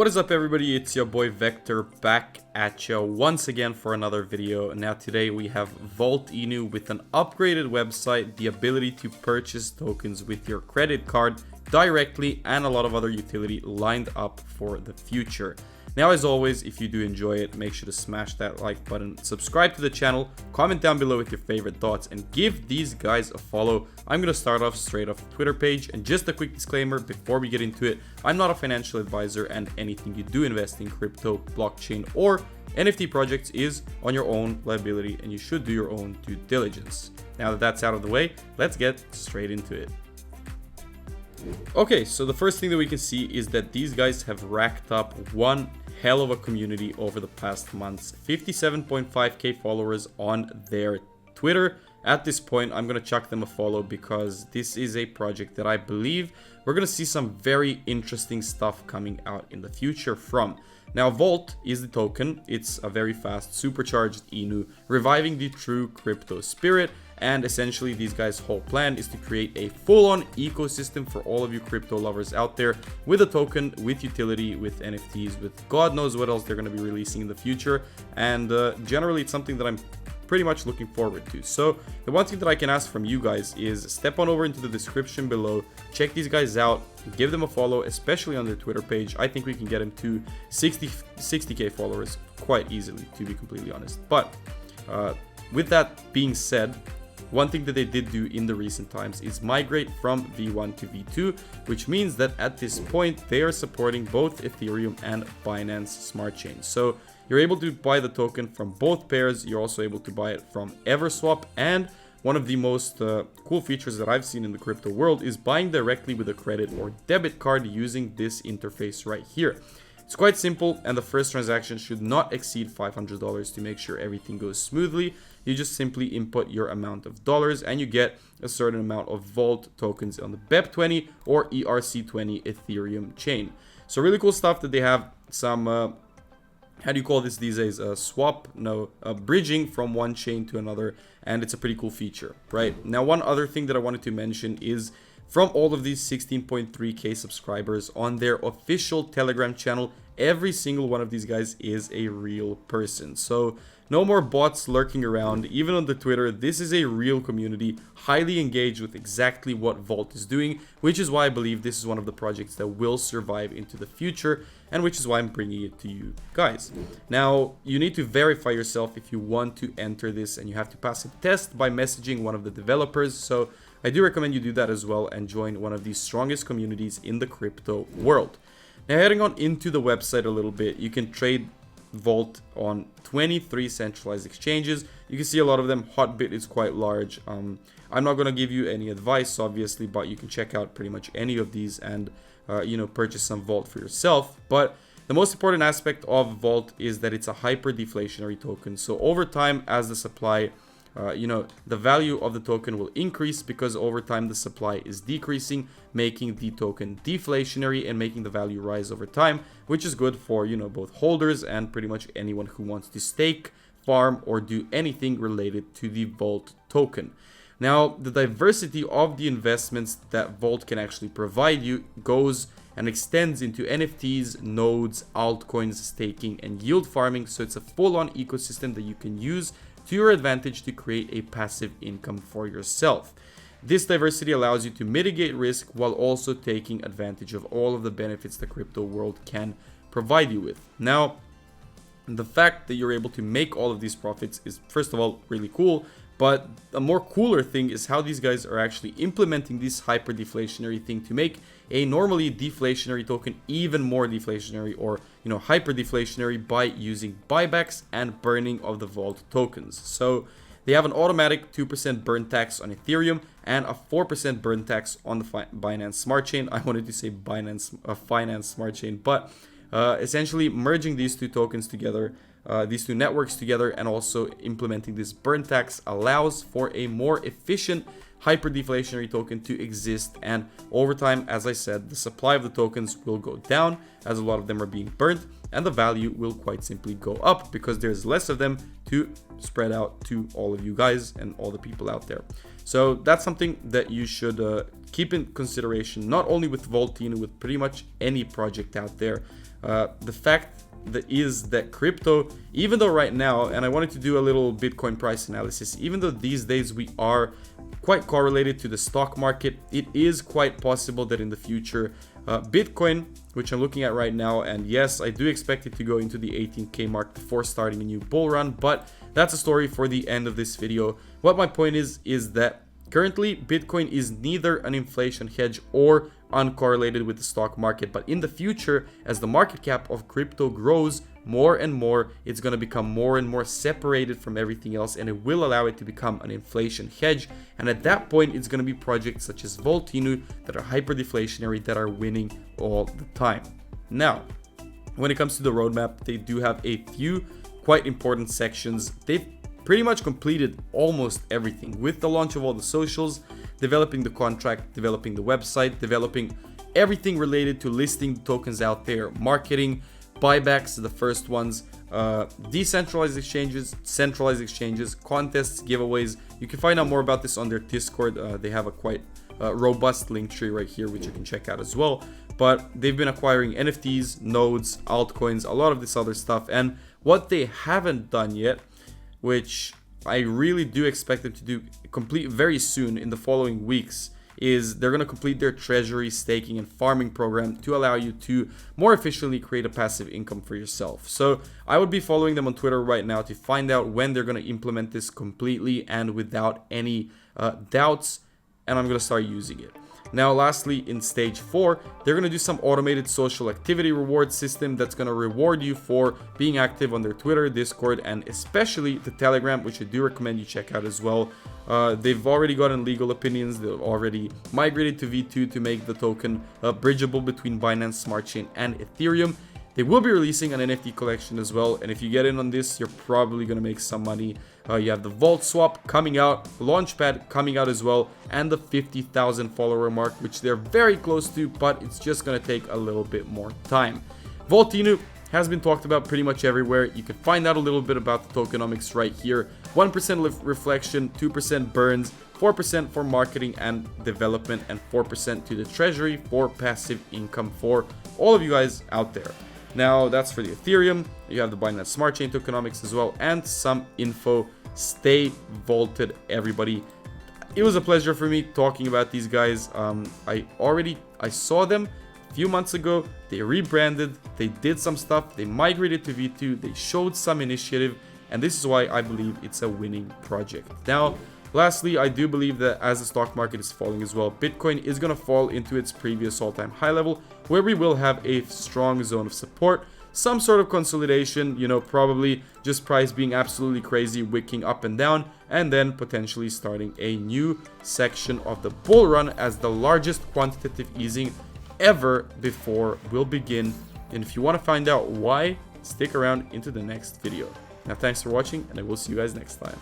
What is up, everybody? It's your boy Vector back at you once again for another video. Now today we have Vault Inu with an upgraded website, the ability to purchase tokens with your credit card directly, and a lot of other utility lined up for the future. Now, as always, if you do enjoy it, make sure to smash that like button, subscribe to the channel, comment down below with your favorite thoughts, and give these guys a follow. I'm going to start off straight off the Twitter page, and just a quick disclaimer before we get into it, I'm not a financial advisor, and anything you do invest in crypto, blockchain, or NFT projects is on your own liability, and you should do your own due diligence. Now that that's out of the way, let's get straight into it. Okay, so the first thing that we can see is that these guys have racked up one hell of a community over the past months. 57.5k followers on their Twitter. At this point, I'm going to chuck them a follow because this is a project that I believe we're going to see some very interesting stuff coming out in the future from. Now, Vault is the token. It's a very fast, supercharged Inu, reviving the true crypto spirit. And essentially, these guys' whole plan is to create a full-on ecosystem for all of you crypto lovers out there with a token, with utility, with NFTs, with God knows what else they're going to be releasing in the future. And generally, it's something that I'm pretty much looking forward to. So the one thing that I can ask from you guys is step on over into the description below, check these guys out, give them a follow, especially on their Twitter page. I think we can get them to 60k followers quite easily, to be completely honest. But with that being said, one thing that they did do in the recent times is migrate from V1 to V2, which means that at this point they are supporting both Ethereum and Binance Smart Chain. So you're able to buy the token from both pairs. You're also able to buy it from Everswap, and one of the most cool features that I've seen in the crypto world is buying directly with a credit or debit card using this interface right here. It's quite simple, and the first transaction should not exceed $500 to make sure everything goes smoothly. You just simply input your amount of dollars and you get a certain amount of Vault tokens on the BEP20 or ERC20 Ethereum chain. So really cool stuff that they have some, how do you call this these days? Bridging from one chain to another, and it's a pretty cool feature, right? Now, one other thing that I wanted to mention is from all of these 16.3k subscribers on their official Telegram channel, every single one of these guys is a real person. So no more bots lurking around. Even on the Twitter, this is a real community, highly engaged with exactly what Vault is doing, which is why I believe this is one of the projects that will survive into the future, and which is why I'm bringing it to you guys. Now, you need to verify yourself if you want to enter this, and you have to pass a test by messaging one of the developers. So I do recommend you do that as well and join one of the strongest communities in the crypto world. Now, heading on into the website a little bit, you can trade Vault on 23 centralized exchanges. You can see a lot of them. Hotbit is quite large. I'm not going to give you any advice, obviously, but you can check out pretty much any of these and purchase some Vault for yourself. But the most important aspect of Vault is that it's a hyper-deflationary token. So over time, as the supply the value of the token will increase because over time the supply is decreasing, making the token deflationary and making the value rise over time, which is good for, both holders and pretty much anyone who wants to stake, farm, or do anything related to the Vault token. Now, the diversity of the investments that Vault can actually provide you goes and extends into NFTs, nodes, altcoins, staking, and yield farming. So it's a full-on ecosystem that you can use to your advantage to create a passive income for yourself. This diversity allows you to mitigate risk while also taking advantage of all of the benefits the crypto world can provide you with. Now, the fact that you're able to make all of these profits is, first of all, really cool, but a more cooler thing is how these guys are actually implementing this hyper-deflationary thing to make a normally deflationary token even more deflationary, or hyper-deflationary, by using buybacks and burning of the Vault tokens. So they have an automatic 2% burn tax on Ethereum and a 4% burn tax on the Binance Smart Chain. I wanted to say Finance Smart Chain, but essentially merging these two tokens together, these two networks together, and also implementing this burn tax allows for a more efficient hyper-deflationary token to exist. And over time, as I said, the supply of the tokens will go down as a lot of them are being burnt, and the value will quite simply go up because there's less of them to spread out to all of you guys and all the people out there. So that's something that you should keep in consideration, not only with Voltino, with pretty much any project out there. The fact that crypto, even though right now, and I wanted to do a little Bitcoin price analysis, even though these days we are quite correlated to the stock market, it is quite possible that in the future, Bitcoin, which I'm looking at right now, and yes, I do expect it to go into the 18K mark before starting a new bull run, but that's a story for the end of this video. What my point is that currently Bitcoin is neither an inflation hedge or uncorrelated with the stock market, but in the future, as the market cap of crypto grows more and more, it's going to become more and more separated from everything else, and it will allow it to become an inflation hedge. And at that point, it's going to be projects such as Voltino that are hyper deflationary, that are winning all the time. Now, when it comes to the roadmap, they do have a few quite important sections. They've pretty much completed almost everything with the launch of all the socials, developing the contract, developing the website, developing everything related to listing tokens out there, marketing, buybacks, the first ones, decentralized exchanges, centralized exchanges, contests, giveaways. You can find out more about this on their Discord. They have a quite robust link tree right here, which you can check out as well. But they've been acquiring NFTs, nodes, altcoins, a lot of this other stuff. And what they haven't done yet, which I really do expect them to do complete very soon in the following weeks, is they're going to complete their treasury staking and farming program to allow you to more efficiently create a passive income for yourself. So I would be following them on Twitter right now to find out when they're going to implement this completely and without any doubts, and I'm going to start using it. Now, lastly, in stage 4, they're going to do some automated social activity reward system that's going to reward you for being active on their Twitter, Discord, and especially the Telegram, which I do recommend you check out as well. They've already gotten legal opinions. They've already migrated to V2 to make the token bridgeable between Binance Smart Chain and Ethereum. They will be releasing an NFT collection as well, and if you get in on this, you're probably going to make some money. You have the Vault Swap coming out, Launchpad coming out as well, and the 50,000 follower mark, which they're very close to, but it's just going to take a little bit more time. Voltino has been talked about pretty much everywhere. You can find out a little bit about the tokenomics right here. 1% reflection, 2% burns, 4% for marketing and development, and 4% to the treasury for passive income for all of you guys out there. Now, that's for the Ethereum. You have the Binance Smart Chain tokenomics as well, and some info. Stay vaulted, everybody. It was a pleasure for me talking about these guys. I saw them a few months ago. They rebranded, they did some stuff, they migrated to V2, they showed some initiative, and this is why I believe it's a winning project. Now, lastly, I do believe that as the stock market is falling as well, Bitcoin is going to fall into its previous all-time high level, where we will have a strong zone of support, some sort of consolidation, probably just price being absolutely crazy, wicking up and down, and then potentially starting a new section of the bull run as the largest quantitative easing ever before will begin. And if you want to find out why, stick around into the next video. Now, thanks for watching, and I will see you guys next time.